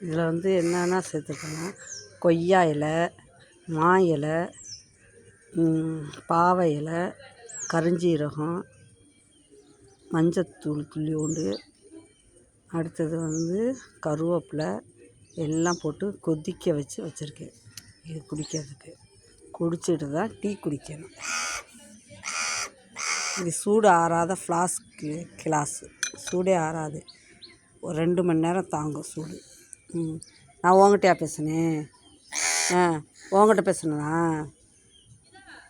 இதில் வந்து என்னென்ன சேர்த்துக்கோன்னா கொய்யா இலை, மா இலை, பாவை இலை, கருஞ்சீரகம், மஞ்சத்தூள் துளியோண்டு, அடுத்தது வந்து கருவேப்பிலை எல்லாம் போட்டு கொதிக்க வச்சுருக்கேன். இது குடிக்கிறதுக்கு குடிச்சிட்டு தான் டீ குடிக்கணும். இது சூடு ஆறாத ஃப்ளாஸ்க்கு கிளாஸு, சூடே ஆறாது, ஒரு 2 மணி நேரம் தாங்கும் சூடு. நான் உங்கள்கிட்டயா பேசுனேன்? உங்கள்கிட்ட பேசுனேனா?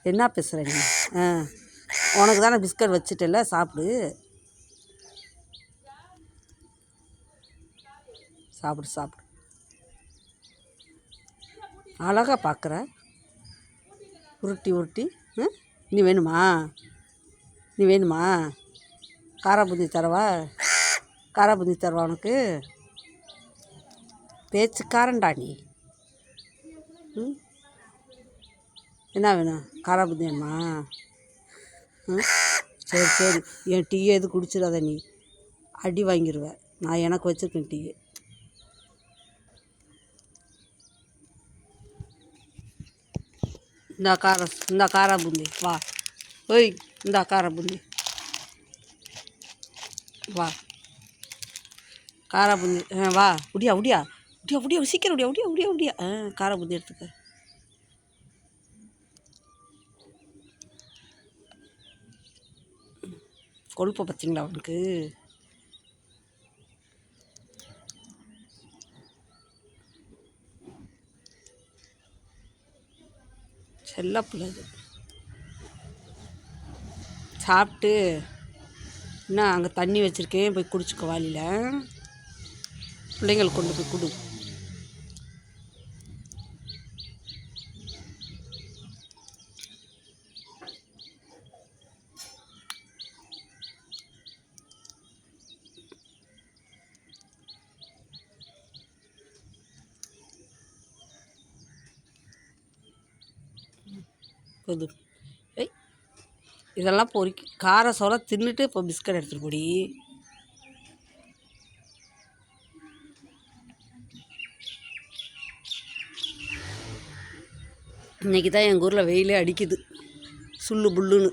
என்ன பேசுகிற நீ? உனக்கு தானே பிஸ்கட் வச்சுட்டல, சாப்பிடு சாப்பிடு சாப்பிடு. அழகாக பார்க்குற, உருட்டி உருட்டி. நீ வேணுமா? நீ வேணுமா? காரா பூந்தி தரவா? காரா பூந்தி தரவா உனக்கு? பேச்சுக்காரன்டா நீ. என்ன வேணும்? காரா பூந்தி வேணுமா? சரி சரி, என் டீயை எது குடிச்சிடாத நீ, அடி வாங்கிடுவேன். நான் எனக்கு வச்சுருக்கேன் டீ. இந்த காரா பூந்தி வா. ஓய், இந்த காரா பூந்தி வா. காரா பூந்தி வா. உடியா உடியா உடியா உடியா சீக்கிரம் உடியா உடியா உடியா உடியா. காரா பூந்தி எடுத்துக்க. கொழுப்பை பார்த்தீங்களா அவனுக்கு? செல்ல பிள்ளை சாப்பிட்டு என்ன அங்கே தண்ணி வச்சுருக்கேன், போய் குடிச்சுக்க வாளியில். பிள்ளைங்களுக்கு கொண்டு போய் கொடு. கொடு. இதெல்லாம் பொறுக்கி கார சோள தின்னுட்டு இப்போ பிஸ்கட் எடுத்துகிட்டு போடி. இன்றைக்கி தான் எங்கள் ஊரில் வெயிலே அடிக்குது, சுள்ளு புல்லுன்னு.